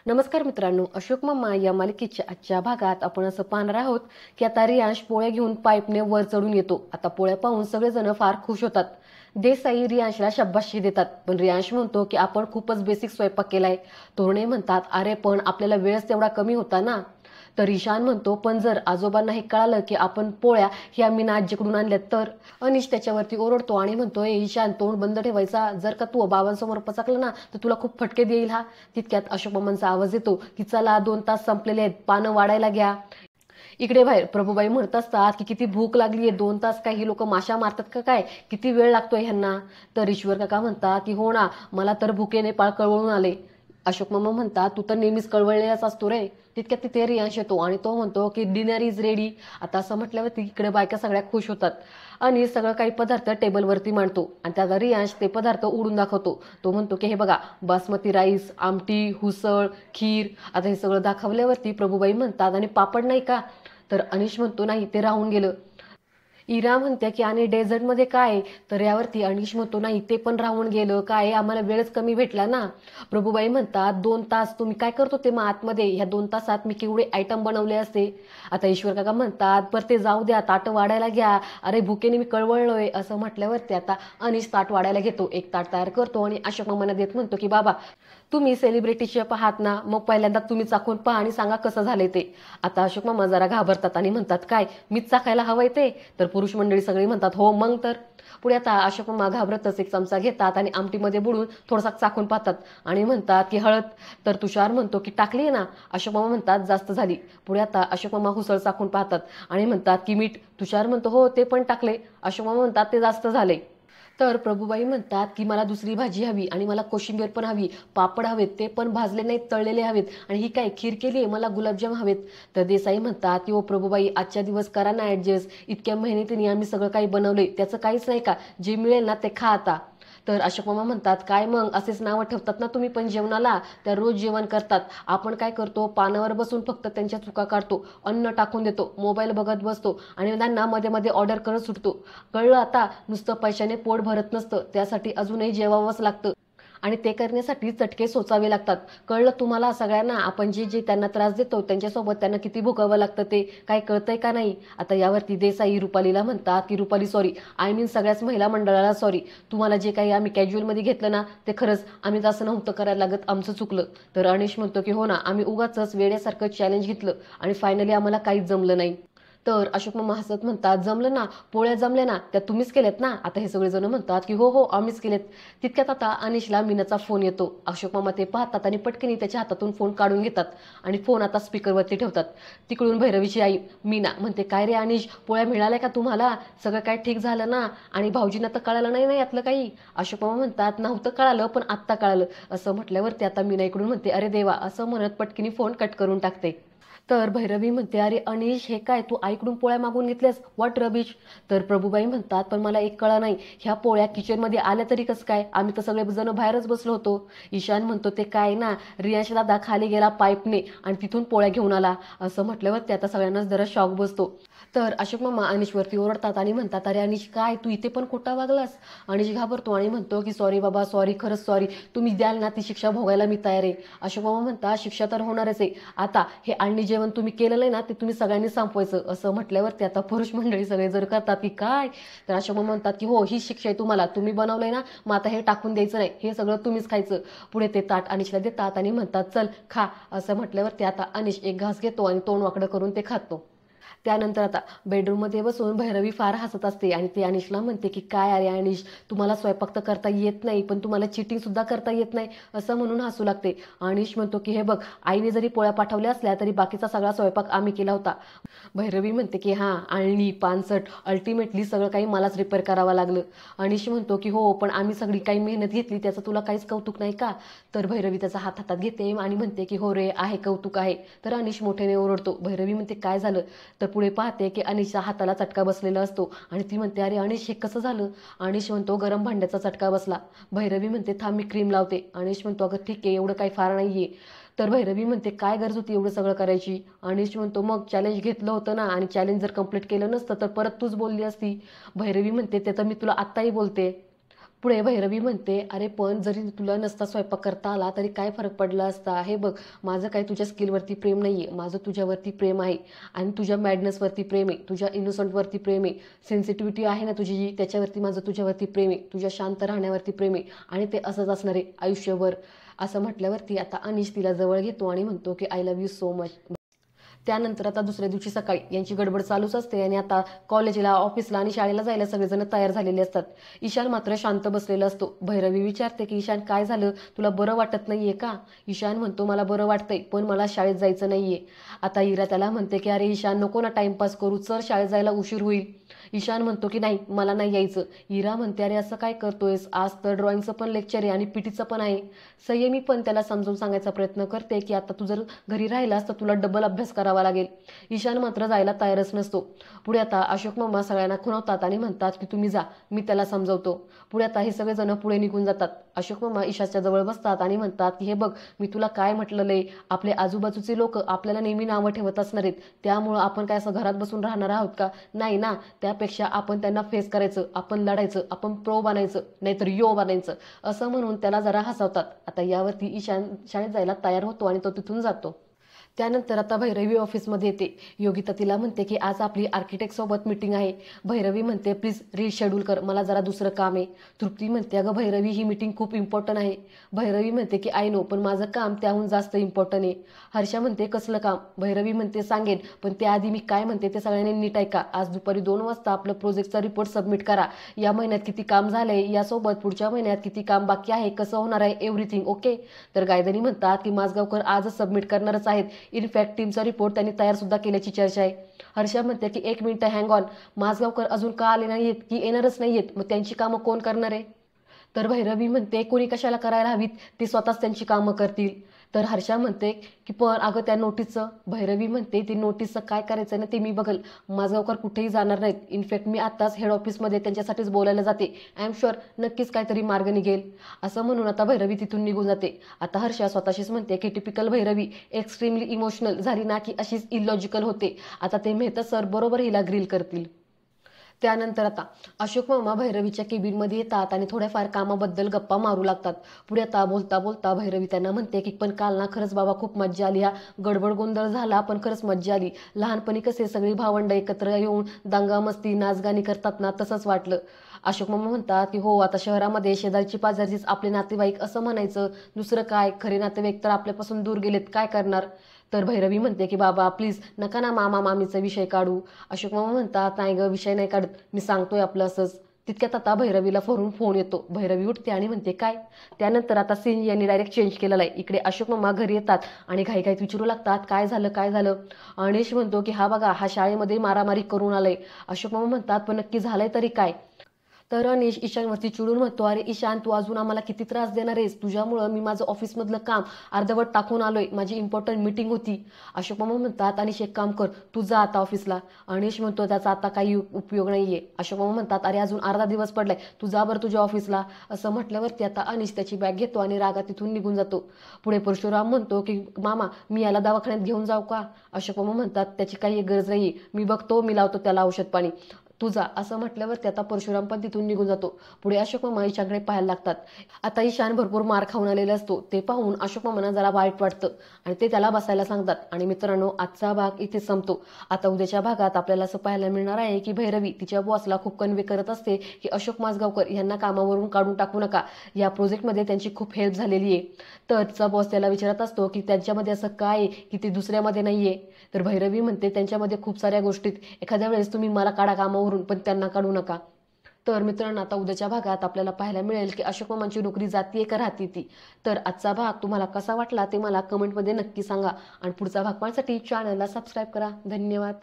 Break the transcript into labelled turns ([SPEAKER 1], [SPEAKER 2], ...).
[SPEAKER 1] नमस्कार मित्रांनो, अशोक मामा या मालिकेच्या आजच्या भागात आपण असं पाहणार आहोत की आता रियांश पोळ्या घेऊन पाईपने वर चढून येतो. आता पोळ्या पाहून सगळेजण फार खुश होतात. देसाई रियांशला शाबासकी देतात, पण रियांश म्हणतो की आपण खूपच बेसिक स्वयंपाक केलाय. तोरणे म्हणतात, अरे पण आपल्याला वेळच तेवढा कमी होता ना. तर ईशान म्हणतो, पण जर आजोबांना हे कळालं की आपण पोळ्या ह्या मीना आजीकडून आणल्यात तर. अनिश त्याच्यावरती ओरडतो आणि म्हणतो, ईशान तोंड बंद ठेवायचा, जर का तू बाबांसमोर पचकलं ना तर तुला खूप फटके देईल हा. तितक्यात अशोक मामांचा आवाज येतो की चला 2 तास संपलेले आहेत, पानं वाढायला घ्या. इकडे बाहेर प्रभूबाई म्हणत असतात की किती भूक लागलीये, 2 तास काय ही लोक माशा मारतात का काय, किती वेळ लागतोय ह्यांना. तर ईश्वर काका म्हणतात की हो ना, मला तर भुकेने पाळ कळवळून आले. अशोक मामा म्हणतात, तू तर नेहमीच कळवळलेलाच असतो रे. तितक्यात तिथे रियांश येतो आणि तो म्हणतो की डिनर इज रेडी. आता असं म्हटल्यावर इकडे बायका सगळ्या खुश होतात आणि सगळं काही पदार्थ टेबलवरती मांडतो आणि त्याला रियांश ते पदार्थ उडून दाखवतो. तो म्हणतो की हे बघा, बासमती राईस, आमटी, हुसळ, खीर. आता हे सगळं दाखवल्यावरती प्रभूबाई म्हणतात, आणि पापड नाही का. तर अनिश म्हणतो, नाही ते राहून गेलं. इरा म्हणते की आणि डेझर्टमध्ये काय, तर यावरती अनिश म्हणतो, नाही ते पण राहून गेलं, काय आम्हाला वेळच कमी भेटला ना. प्रभूबाई म्हणतात, 2 तास तुम्ही काय करतो ते मग आतमध्ये, ह्या 2 तासात मी केवढे आयटम बनवले असते. आता ईश्वर काका म्हणतात, पर ते जाऊ द्या, ताट वाढायला घ्या. अरे भुकेने मी कळवळलोय. असं म्हटल्यावरती आता अनिश ताट वाढायला घेतो, एक ताट तयार करतो आणि अशोक मामांना देत म्हणतो की बाबा, तुम्ही सेलिब्रिटी शेफ आहात ना, मग पहिल्यांदा तुम्ही चाखून पहा आणि सांगा कसं झाले ते. आता अशोक मामा जरा घाबरतात आणि म्हणतात, काय मीच चाखायला हवंय ते. तर पुरुष मंडळी सगळी म्हणतात, हो मग तर. पुढे आता अशोक मामा घाबरतच एक चमचा घेतात आणि आमटीमध्ये बुडून थोडासा चाखून पाहतात आणि म्हणतात की हळद. तर तुषार म्हणतो की टाकली ना. अशोक मामा म्हणतात जास्त झाली. पुढे आता अशोक मामा हुसळ चाखून पाहतात आणि म्हणतात की मीठ. तुषार म्हणतो हो ते पण टाकले. अशोक मामा म्हणतात ते जास्त झाले. तर प्रभूबाई म्हणतात की मला दुसरी भाजी हवी आणि मला कोशिंबीर पण हवी, पापड हवेत, ते पण भाजले नाहीत, तळलेले हवेत, आणि ही काय खीर केली आहे, मला गुलाबजाम हवेत. तर देसाई म्हणतात की ओ प्रभूबाई, आजच्या दिवस करा ना ऍडजस्ट, इतक्या मेहनतीने आम्ही सगळं काही बनवलंय, त्याचं काहीच नाही का, जे मिळेल ना ते खा आता. तर अशोक मामा म्हणतात, काय मग असेच नावं ठेवतात ना तुम्ही पण जेवणाला, त्या रोज जेवण करतात. आपण काय करतो, पानावर बसून फक्त त्यांच्या चुका काढतो, अन्न टाकून देतो, मोबाईल बघत बसतो आणि त्यांना मध्ये मध्ये ऑर्डर करत सुटतो. कळलं आता, नुसतं पैशाने पोट भरत नसतं, त्यासाठी अजूनही जेवावंच लागतं आणि ते करण्यासाठी चटके सोचावे लागतात. कळलं तुम्हाला सगळ्यांना, आपण जे जे त्यांना त्रास देतो त्यांच्यासोबत त्यांना किती भोगावं लागतं ते काय कळतंय का नाही. आता यावरती देसाई रुपालीला म्हणतात की रुपाली सॉरी, आय मीन सगळ्याच महिला मंडळाला सॉरी. तुम्हाला जे काही आम्ही कॅज्युअलमध्ये घेतलं ना ते खरंच आम्ही तसं नव्हतं करायला लागत, आमचं चुकलं. तर अनिश म्हणतो की हो ना, आम्ही उगाच वेड्यासारखं चॅलेंज घेतलं आणि फायनली आम्हाला काहीच जमलं नाही. तर अशोक मामा हसत म्हणतात, जमलं ना, पोळ्या जमल्या ना, त्या तुम्हीच केल्यात ना. आता हे सगळेजण म्हणतात की हो हो आम्हीच केलेत. तितक्यात आता अनिशला मीनाचा फोन येतो. अशोक मामा ते पाहतात आणि पटकनी त्याच्या हातातून फोन काढून घेतात आणि फोन आता स्पीकरवरती ठेवतात. तिकडून भैरवीची आई मीना म्हणते, काय रे अनिश, पोळ्या मिळाल्या का तुम्हाला, सगळं काय ठीक झालं ना, आणि भाऊजींना तर कळालं नाही ना यातलं काही. अशोक मामा म्हणतात, नव्हतं कळालं पण आत्ता कळालं. असं म्हटल्यावरती आता मीना इकडून म्हणते, अरे देवा, असं म्हणत पटकीनी फोन कट करून टाकते. तर भैरवी म्हणते, अरे अनिश, हे काय तू आईकडून पोळ्या मागून घेतल्यास, व्हॉट रबिश. तर प्रभूबाई म्हणतात, पण मला एक कळा नाही, ह्या पोळ्या किचनमध्ये आल्या तरी कसं काय, आम्ही तर सगळे जण बाहेरच बसलो होतो. ईशान म्हणतो, ते काय ना, रियांश दादा खाली गेला पाईपने आणि तिथून पोळ्या घेऊन आला. असं म्हटल्यावर ते आता सगळ्यांनाच जरा शॉक बसतो. तर अशोक मामा अनिशवरती ओरडतात आणि म्हणतात, अरे अनिश, काय तू इथे पण खोटा वागलास. अनिश घाबरतो आणि म्हणतो की सॉरी बाबा, सॉरी, खरंच सॉरी, तुम्ही द्याल ना ती शिक्षा भोगायला मी तयार आहे. अशोक मामा म्हणतात, शिक्षा तर होणारच आहे. आता हे आणणी जेवण तुम्ही केलेलं आहे ना ते तुम्ही सगळ्यांनी संपवायचं. असं म्हटल्यावरती आता पुरुष मंडळी सगळे जर करतात की काय. तर अशोक मामा म्हणतात की हो, ही शिक्षा आहे तुम्हाला, तुम्ही बनवलंय ना, मग आता हे टाकून द्यायचं नाही, हे सगळं तुम्हीच खायचं. पुढे ते ताट अनिशला देतात आणि म्हणतात, चल खा. असं म्हटल्यावरती आता अनिश एक घास घेतो आणि तोंड वाकडं करून ते खातो. त्यानंतर आता बेडरूममध्ये बसून भैरवी फार हसत असते आणि ती अनिशला म्हणते की काय अरे अनिश, तुम्हाला स्वयंपाक तर करता येत नाही, पण तुम्हाला चिटिंग सुद्धा करता येत नाही, असं म्हणून हसू लागते. अनिश म्हणतो की हे बघ, आईने जरी पोळ्या पाठवल्या असल्या तरी बाकीचा सगळा स्वयंपाक आम्ही केला होता. भैरवी म्हणते की हां, आळणी पानसट, अल्टिमेटली सगळं काही मलाच रिपेअर करावं लागलं. अनिश म्हणतो की हो, पण आम्ही सगळी काही मेहनत घेतली, त्याचं तुला काहीच कौतुक नाही का. तर भैरवी त्याचा हात हातात घेते आणि म्हणते की हो रे, आहे कौतुक आहे. तर अनिश मोठ्याने ओरडतो. भैरवी म्हणते, काय झालं. तर पुढे पाहते की अनिशच्या हाताला चटका बसलेला असतो आणि ती म्हणते, अरे अनिश, हे कसं झालं. अनिश म्हणतो, गरम भांड्याचा चटका बसला. भैरवी म्हणते, थांब मी क्रीम लावते. अनिश म्हणतो, अगं ठीक आहे, एवढं काही फार नाहीये. तर भैरवी म्हणते, काय गरज होती एवढं सगळं करायची. अनिश म्हणतो, मग चॅलेंज घेतलं होतं ना, आणि चॅलेंज जर कंप्लीट केलं नसतं तर परत तूच बोलली असती. भैरवी म्हणते, ते तर मी तुला आत्ताही बोलते. पुढे भैरवी म्हणते, अरे पण जरी तुला नसता स्वयंपाक करता आला तरी काय फरक पडला असता. हे बघ, माझं काही तुझ्या स्किलवरती प्रेम नाहीये, माझं तुझ्यावरती प्रेम आहे आणि तुझ्या मॅडनेसवरती प्रेम आहे, तुझ्या इनोसंटवरती प्रेम आहे, सेन्सिटिव्हिटी आहे ना तुझी जी, त्याच्यावरती माझं तुझ्यावरती प्रेम आहे, तुझ्या शांत राहण्यावरती प्रेम आहे आणि ते असंच असणार आहे आयुष्यभर. असं म्हटल्यावरती आता अनिश तिला जवळ घेतो आणि म्हणतो की I love you so much. त्यानंतर आता दुसऱ्या दिवशी सकाळी यांची गडबड चालूच असते आणि आता कॉलेजला, ऑफिसला आणि शाळेला जायला सगळेजण तयार झालेले असतात. ईशान मात्र शांत बसलेला असतो. भैरवी विचारते की ईशान काय झालं, तुला बरं वाटत नाहीये का? ईशान म्हणतो मला बरं वाटतंय पण मला शाळेत जायचं नाहीये. आता इरा त्याला म्हणते की अरे ईशान नको ना टाइमपास करू, चल शाळेत जायला उशीर होईल. ईशान म्हणतो की नाही मला नाही यायचं. इरा म्हणते अरे असं काय करतोयस, आज तर ड्रॉइंगचं पण लेक्चर आहे आणि पीटीचं पण आहे. संयमी पण त्याला समजून सांगायचा प्रयत्न करते की आता तू जर घरी राहिलास तर तुला डबल अभ्यास करावा लागेल. ईशान मात्र जायला तयारच नसतो. पुढे आता अशोक मामा सगळ्यांना खुणवतात आणि म्हणतात की तुम्ही जा, मी त्याला समजवतो. पुढे आता हे सगळेजण पुढे निघून जातात. अशोक मामा ईशाच्या जवळ बसतात आणि म्हणतात की हे बघ, मी तुला काय म्हटलेलं आहे, आपले आजूबाजूचे लोक आपल्याला नेहमी नावं ठेवत असणार आहेत, त्यामुळं आपण काय असं घरात बसून राहणार आहोत का? नाही ना. त्यापेक्षा आपण त्यांना फेस करायचं, आपण लढायचं, आपण प्रो बनायचं, नाहीतर यो बनायचं, असं म्हणून त्याला जरा हसवतात. आता यावरती ईशान शाळेत जायला तयार होतो आणि तो तिथून जातो. त्यानंतर आता भैरवी ऑफिसमध्ये येते. योगिता तिला म्हणते की आज आपली आर्किटेक्ट सोबत मीटिंग आहे. भैरवी म्हणते प्लीज रिशेड्यूल कर, मला जरा दुसरं काम आहे. तृप्ती म्हणते अगं भैरवी ही मीटिंग खूप इम्पॉर्टंट आहे. भैरवी म्हणते की आय नो, पण माझं काम त्याहून जास्त इम्पॉर्टंट आहे. हर्षा म्हणते कसलं काम? भैरवी म्हणते सांगेन, पण त्याआधी मी काय म्हणते ते सगळ्यांनी नीट ऐका. आज दुपारी 2 वाजता आपलं प्रोजेक्टचा रिपोर्ट सबमिट करा. या महिन्यात किती काम झालंय, यासोबत पुढच्या महिन्यात किती काम बाकी आहे, कसं होणार आहे, एव्हरीथिंग ओके. तर गायधनी म्हणतात की माझगावकर आजच सबमिट करणारच आहेत. इनफॅक्ट टीमचा रिपोर्ट त्यांनी तयार सुद्धा केल्याची चर्चा आहे. हर्षा म्हणते की 1 मिनिट हँग ऑन, माझगावकर अजून का आले नाहीयेत की येणारच नाहीयेत, मग त्यांची कामं कोण करणार आहे? तर भैरवी म्हणते कोणी कशाला करायला हवीत, ते स्वतःच त्यांची कामं करतील. तर हर्षा म्हणते की पण अगं त्या नोटीसचं. भैरवी म्हणते ती नोटीसचं काय करायचं ना ते मी बघल, माझगावकर कुठेही जाणार नाहीत. इनफॅक्ट मी आत्ताच हेड ऑफिसमध्ये त्यांच्यासाठीच बोलायला जाते. आय एम शुअर नक्कीच काहीतरी मार्ग निघेल. असं म्हणून आता भैरवी तिथून निघून जाते. आता हर्षा स्वतःशीच म्हणते की टिपिकल भैरवी एक्स्ट्रीमली इमोशनल झाली ना की अशीच इलॉजिकल होते. आता ते मेहता सर बरोबर हिला ग्रील करतील. त्यानंतर आता अशोक मामा भैरवीच्या केबिनमध्ये येतात आणि थोड्याफार कामाबद्दल गप्पा मारू लागतात. पुढे आता बोलता बोलता भैरवी त्यांना म्हणते की पण काल ना खरंच बाबा खूप मज्जा आली, हा गडबड गोंधळ झाला पण खरंच मज्जा आली. लहानपणी कसे सगळी भावंड एकत्र येऊन दंगा मस्ती नाचगाणी करतात ना, तसंच वाटलं. अशोक मामा म्हणतात की हो, आता शहरामध्ये शेजारची पाजारचीच आपले नातेवाईक असं म्हणायचं, दुसरं काय, खरे नातेवाईक तर आपल्यापासून दूर गेलेत, काय करणार. तर भैरवी म्हणते की बाबा प्लीज नका ना मामा मामीचा विषय काढू. अशोक मामा म्हणतात नाही ग, विषय नाही काढत, मी सांगतोय आपलं असंच. तितक्यात आता भैरवीला फोन येतो. भैरवी उठते आणि म्हणते काय. त्यानंतर आता सीन यांनी डायरेक्ट चेंज केलेला आहे. इकडे अशोक मामा घरी येतात आणि घाईघाईत विचारू लागतात काय झालं काय झालं. अनिश म्हणतो की हा बघा, हा शाळेमध्ये मारामारी करून आलाय. अशोक मामा म्हणतात पण नक्की झालंय तरी काय. तर अनिश ईशानवरती चिडून म्हणतो अरे ईशान, तू अजून आम्हाला किती त्रास देणार आहेस, तुझ्यामुळं मी माझं ऑफिसमधलं काम अर्धवट टाकून आलोय, माझी इम्पॉर्टंट मीटिंग होती. अशोक मामा म्हणतात अनिश एक काम कर, तू जा आता ऑफिसला. अनिश म्हणतो त्याचा आता काही उपयोग नाहीये. अशोक मामा म्हणतात अरे अजून अर्धा दिवस पडलाय, तू जा बरं तुझ्या ऑफिसला. असं म्हटल्यावरती आता अनिश त्याची बॅग घेतो आणि रागात तिथून निघून जातो. पुढे परशुराम म्हणतो की मामा मी याला दवाखान्यात घेऊन जाऊ का? अशोक मामा म्हणतात त्याची काही गरज नाहीये, मी बघतो, मी लावतो त्याला औषध पाणी, तुझा. असं म्हटल्यावरती आता परशुराम पण तिथून निघून जातो. पुढे अशोक मामा ईशानकडे पाहायला लागतात. आता ईशान भरपूर मार खाऊन आलेला असतो. ते पाहून अशोक मामांना जरा वाईट वाटतं आणि ते त्याला बसायला सांगतात. आणि मित्रांनो, आजचा भाग इथे संपतो. आता उद्याच्या भागात आपल्याला असं पाहायला मिळणार आहे की भैरवी तिच्या बॉसला खूप कन्वे करत असते की अशोक माझगावकर यांना कामावरून काढून टाकू नका, या प्रोजेक्टमध्ये त्यांची खूप हेल्प झालेली आहे. तर तिचा बॉस त्याला विचारत असतो की त्यांच्यामध्ये असं काय आहे की ते दुसऱ्यामध्ये नाहीये. तर भैरवी म्हणते त्यांच्यामध्ये खूप साऱ्या गोष्टीत, एखाद्या वेळेस तुम्ही मला काढा कामावरून पण त्यांना काढू नका. तर मित्रांनो, आता उद्याच्या भागात आपल्याला पाहायला मिळेल की अशोक मामांची नोकरी जातीये का राहते ती. तर आजचा भाग तुम्हाला कसा वाटला ते मला कमेंटमध्ये नक्की सांगा आणि पुढचा भाग पाहण्यासाठी चॅनलला सबस्क्राईब करा. धन्यवाद.